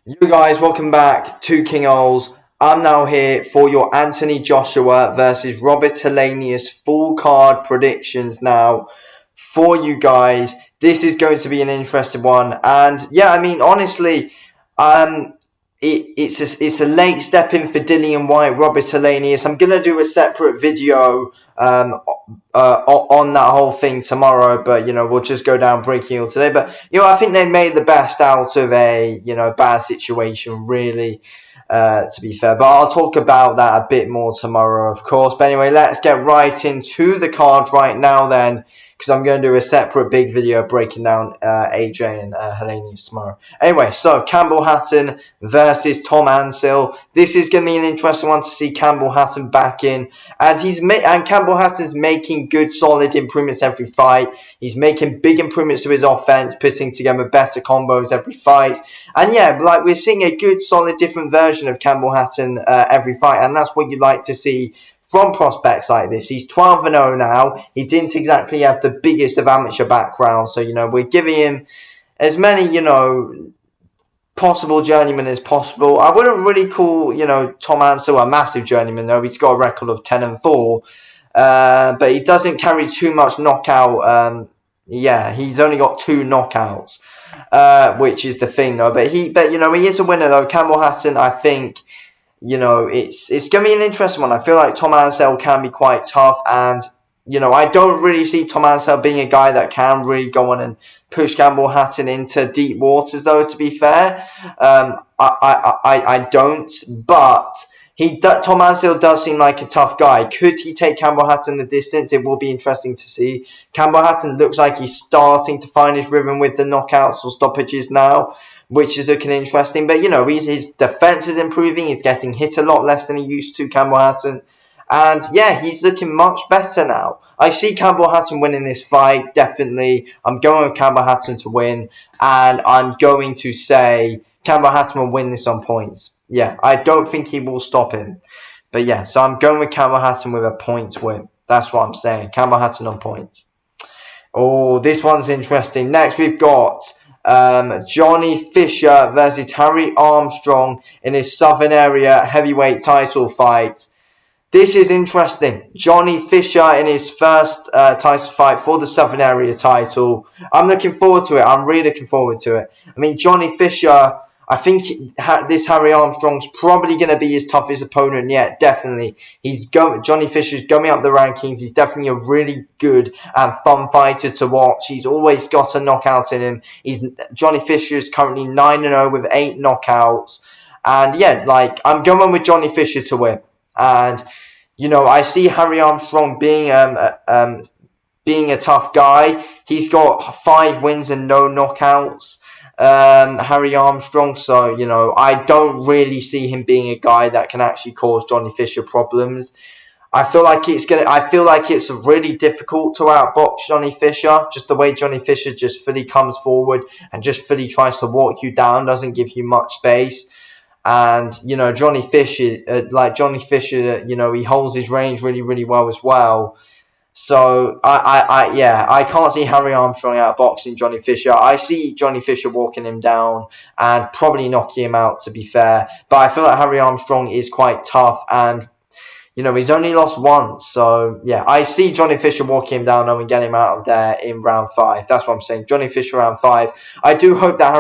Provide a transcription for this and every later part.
You guys, welcome back to King Oles. I'm now here for your Anthony Joshua versus Robert Helenius full card predictions now for you guys. This is going to be an interesting one. And yeah, I mean, honestly, um, it's a late step in for Dillian White, Robert Helenius. I'm going to do a separate video on that whole thing tomorrow, but we'll just go down breaking all today. But I think they made the best out of a bad situation, really. To be fair, but I'll talk about that a bit more tomorrow, of course. But anyway, let's get right into the card right now then, because I'm going to do a separate big video breaking down AJ and Helenius tomorrow. Anyway, so Campbell Hatton versus Tom Ansell. This is going to be an interesting one to see Campbell Hatton back in, and Campbell Hatton's making good, solid improvements every fight. He's making big improvements to his offense, putting together better combos every fight. And yeah, like we're seeing a good, solid, different version of Campbell Hatton every fight, and that's what you'd like to see from prospects like this. He's 12-0 now. He didn't exactly have the biggest of amateur background, so we're giving him as many possible journeyman as possible. I wouldn't really call Tom Ansell a massive journeyman though. He's got a record of 10-4, but he doesn't carry too much knockout. He's only got 2 knockouts, which is the thing though. But he is a winner though. Campbell Hatton, I think. It's going to be an interesting one. I feel like Tom Ansell can be quite tough, and I don't really see Tom Ansell being a guy that can really go on and push Campbell Hatton into deep waters, though, to be fair. I don't, but Tom Ansell does seem like a tough guy. Could he take Campbell Hatton the distance? It will be interesting to see. Campbell Hatton looks like he's starting to find his rhythm with the knockouts or stoppages now, which is looking interesting. But, his defense is improving. He's getting hit a lot less than he used to, Campbell Hatton. And, yeah, he's looking much better now. I see Campbell Hatton winning this fight, definitely. I'm going with Campbell Hatton to win. And I'm going to say Campbell Hatton will win this on points. Yeah, I don't think he will stop him. But, yeah, so I'm going with Campbell Hatton with a points win. That's what I'm saying. Campbell Hatton on points. Oh, this one's interesting. Next, we've got Johnny Fisher versus Harry Armstrong in his Southern Area heavyweight title fight. This is interesting. Johnny Fisher in his first title fight for the Southern Area title. I'm looking forward to it. I'm really looking forward to it. I mean, Johnny Fisher, I think this Harry Armstrong's probably going to be his toughest opponent yet, definitely. Johnny Fisher's going up the rankings. He's definitely a really good and fun fighter to watch. He's always got a knockout in him. Johnny Fisher's currently 9-0 with 8 knockouts. And yeah, I'm going with Johnny Fisher to win. And, I see Harry Armstrong being a tough guy. He's got 5 wins and no knockouts, Harry Armstrong. So, I don't really see him being a guy that can actually cause Johnny Fisher problems. I feel like it's really difficult to outbox Johnny Fisher. Just the way Johnny Fisher just fully comes forward and just fully tries to walk you down, doesn't give you much space. And, Johnny Fisher, he holds his range really, really well as well. So, I can't see Harry Armstrong outboxing Johnny Fisher. I see Johnny Fisher walking him down and probably knocking him out, to be fair. But I feel like Harry Armstrong is quite tough, and he's only lost once. So, yeah, I see Johnny Fisher walking him down and get him out of there in round 5. That's what I'm saying. Johnny Fisher round 5. I do hope that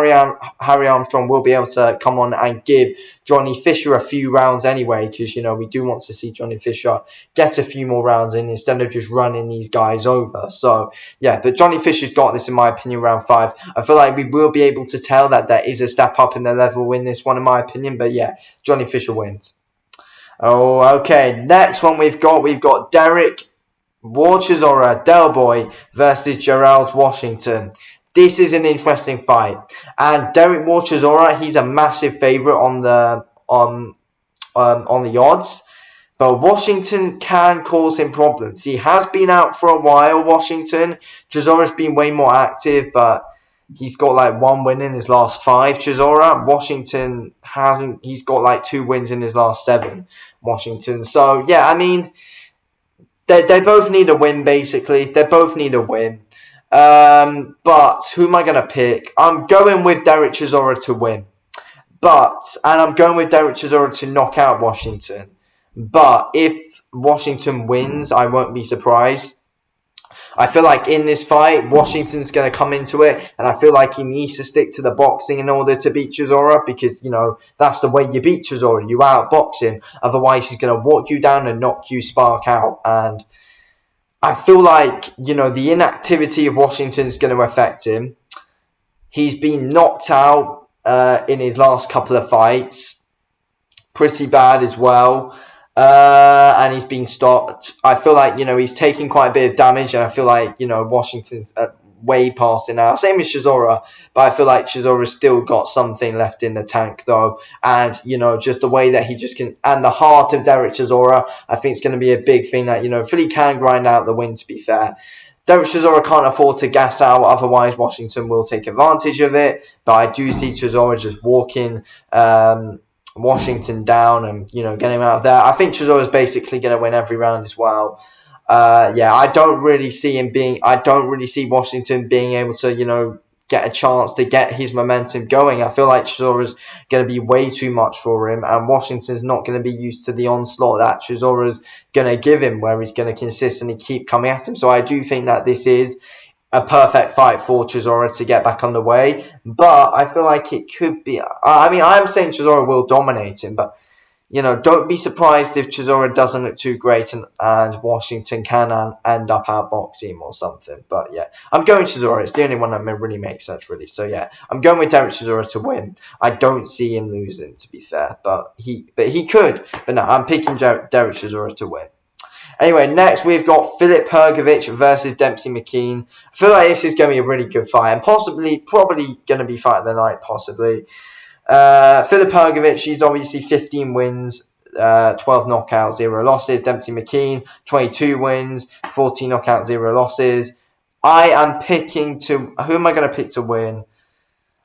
Harry Armstrong will be able to come on and give Johnny Fisher a few rounds anyway, because, we do want to see Johnny Fisher get a few more rounds in instead of just running these guys over. So, yeah, but Johnny Fisher's got this, in my opinion, round 5. I feel like we will be able to tell that there is a step up in the level in this one, in my opinion. But, yeah, Johnny Fisher wins. Oh, okay. Next one we've got Derek Warchizora Del Boy versus Gerald Washington. This is an interesting fight, and Derek Warchizora, he's a massive favorite on the odds, but Washington can cause him problems. He has been out for a while. Washington, Chisora's been way more active, but he's got 1 win in his last 5. Chisora, Washington hasn't. He's got 2 wins in his last 7. Washington. So yeah, I mean, they both need a win. Basically, they both need a win. But who am I gonna pick? I'm going with Derek Chisora to win. And I'm going with Derek Chisora to knock out Washington. But if Washington wins, I won't be surprised. I feel like in this fight, Washington's going to come into it, and I feel like he needs to stick to the boxing in order to beat Chisora, because, that's the way you beat Chisora. You outbox him. Otherwise, he's going to walk you down and knock you spark out. And I feel like, the inactivity of Washington is going to affect him. He's been knocked out in his last couple of fights. Pretty bad as well. And he's been stopped. I feel like, he's taking quite a bit of damage, and I feel like, Washington's way past it now. Same as Chisora, but I feel like Chisora's still got something left in the tank, though. And, just the way that he just can, and the heart of Derek Chisora, I think it's going to be a big thing that, Philly can grind out the win, to be fair. Derek Chisora can't afford to gas out, otherwise Washington will take advantage of it. But I do see Chisora just walking Washington down and, getting him out of there. I think Chisora is basically going to win every round as well. I don't really see Washington being able to, get a chance to get his momentum going. I feel like Chisora's going to be way too much for him, and Washington's not going to be used to the onslaught that Chisora's going to give him, where he's going to consistently keep coming at him. So I do think that this is a perfect fight for Chisora to get back underway, but I feel like it could be. I'm saying Chisora will dominate him, but don't be surprised if Chisora doesn't look too great and Washington can end up outboxing him or something. But yeah, I'm going Chisora. It's the only one that really makes sense, really. So yeah, I'm going with Derek Chisora to win. I don't see him losing, to be fair, but he could. But no, I'm picking Derek Chisora to win. Anyway, next we've got Filip Hrgović versus Dempsey McKean. I feel like this is going to be a really good fight, and probably going to be fight of the night, possibly. Filip Hrgović, he's obviously 15 wins, 12 knockouts, 0 losses. Dempsey McKean, 22 wins, 14 knockouts, 0 losses. I am picking to... Who am I going to pick to win?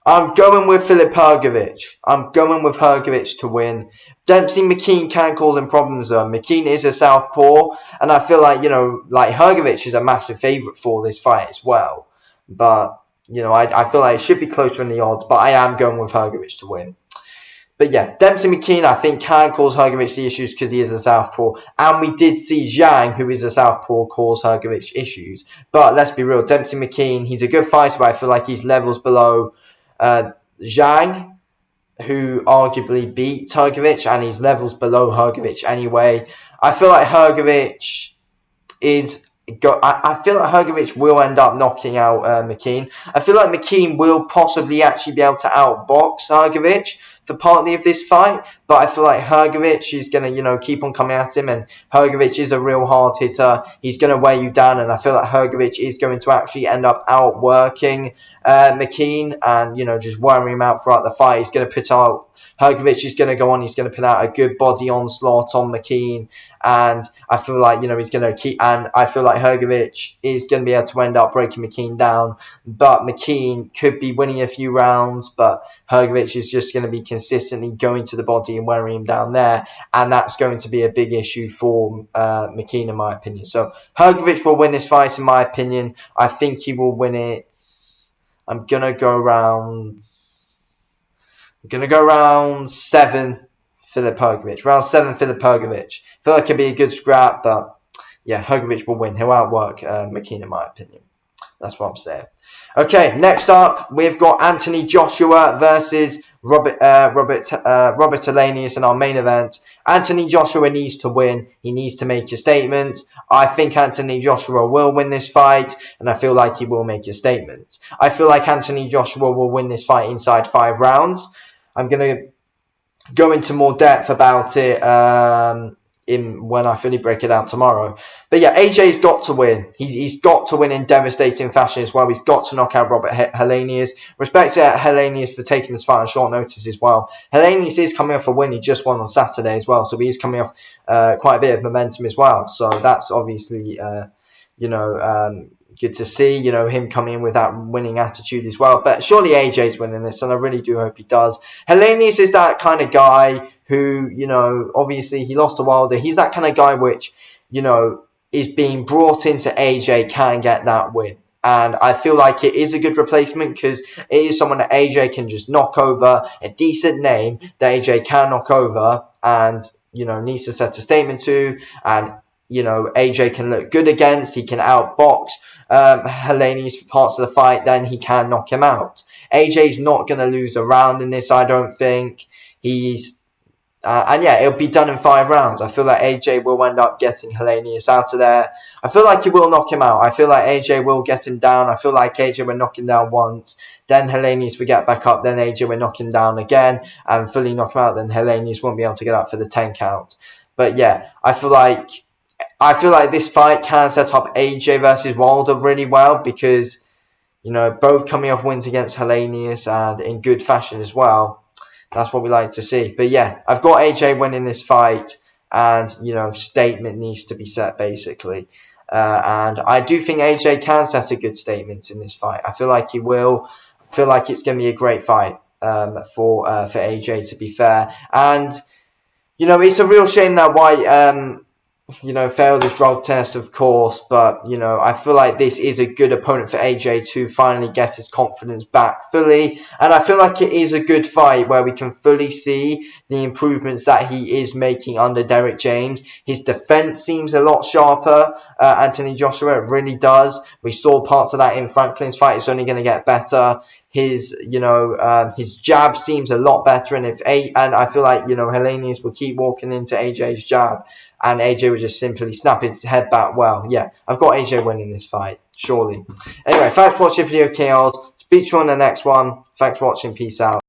I'm going with Filip Hrgović. I'm going with Hrgović to win. Dempsey McKean can cause him problems, though. McKean is a southpaw, and I feel like, Hrgović is a massive favourite for this fight as well. But... I feel like it should be closer in the odds, but I am going with Hrgović to win. But yeah, Dempsey McKean, I think, can cause Hrgović the issues because he is a southpaw. And we did see Zhang, who is a southpaw, cause Hrgović issues. But let's be real, Dempsey McKean, he's a good fighter, but I feel like he's levels below Zhang, who arguably beat Hrgović, and he's levels below Hrgović anyway. I feel like Hrgović is... I feel like Hrgović will end up knocking out McKean. I feel like McKean will possibly actually be able to outbox Hrgović for partly of this fight, but I feel like Hrgović is going to, keep on coming at him, and Hrgović is a real hard hitter. He's going to wear you down, and I feel like Hrgović is going to actually end up outworking McKean and, just wearing him out throughout the fight. He's going to put out... Hrgović is going to go on. He's going to put out a good body onslaught on McKean, and I feel like he's going to keep. And I feel like Hrgović is going to be able to end up breaking McKean down, but McKean could be winning a few rounds. But Hrgović is just going to be consistently going to the body and wearing him down there, and that's going to be a big issue for McKean, in my opinion. So Hrgović will win this fight, in my opinion. I think he will win it. I'm gonna go round 7, Filip Hrgović. Round 7, Filip Hrgović. I feel like it'd be a good scrap, but yeah, Hrgović will win. He'll outwork McKean, in my opinion. That's what I'm saying. Okay, next up, we've got Anthony Joshua versus Robert Helenius in our main event. Anthony Joshua needs to win. He needs to make a statement. I think Anthony Joshua will win this fight, and I feel like he will make a statement. I feel like Anthony Joshua will win this fight inside 5 rounds. I'm going to go into more depth about it when I fully break it out tomorrow. But yeah, AJ's got to win. He's got to win in devastating fashion as well. He's got to knock out Robert Helenius. Respect to Helenius for taking this fight on short notice as well. Helenius is coming off a win. He just won on Saturday as well, so he's coming off quite a bit of momentum as well. So that's obviously, good to see, him coming in with that winning attitude as well. But surely AJ's winning this, and I really do hope he does. Helenius is that kind of guy who, obviously he lost to Wilder. He's that kind of guy which, is being brought into AJ, can get that win. And I feel like it is a good replacement because it is someone that AJ can just knock over, a decent name that AJ can knock over and, needs to set a statement to. And, AJ can look good against. He can outbox Helenius for parts of the fight. Then he can knock him out. AJ's not going to lose a round in this, I don't think. And yeah, it'll be done in 5 rounds. I feel like AJ will end up getting Helenius out of there. I feel like he will knock him out. I feel like AJ will get him down. I feel like AJ will knock him down once. Then Helenius will get back up. Then AJ will knock him down again and fully knock him out. Then Helenius won't be able to get up for the 10 count. But yeah, I feel like this fight can set up AJ versus Wilder really well because, both coming off wins against Helenius and in good fashion as well. That's what we like to see. But yeah, I've got AJ winning this fight and, statement needs to be set basically. And I do think AJ can set a good statement in this fight. I feel like he will. I feel like it's going to be a great fight for AJ, to be fair. And, it's a real shame that White failed his drug test, of course, but, I feel like this is a good opponent for AJ to finally get his confidence back fully, and I feel like it is a good fight where we can fully see the improvements that he is making under Derek James. His defense seems a lot sharper, Anthony Joshua, it really does. We saw parts of that in Franklin's fight. It's only going to get better. His jab seems a lot better, and I feel like, Helenius will keep walking into AJ's jab, and AJ would just simply snap his head back. Well, yeah, I've got AJ winning this fight, surely. Anyway, thanks for watching the video, KLs. Speak to you on the next one. Thanks for watching. Peace out.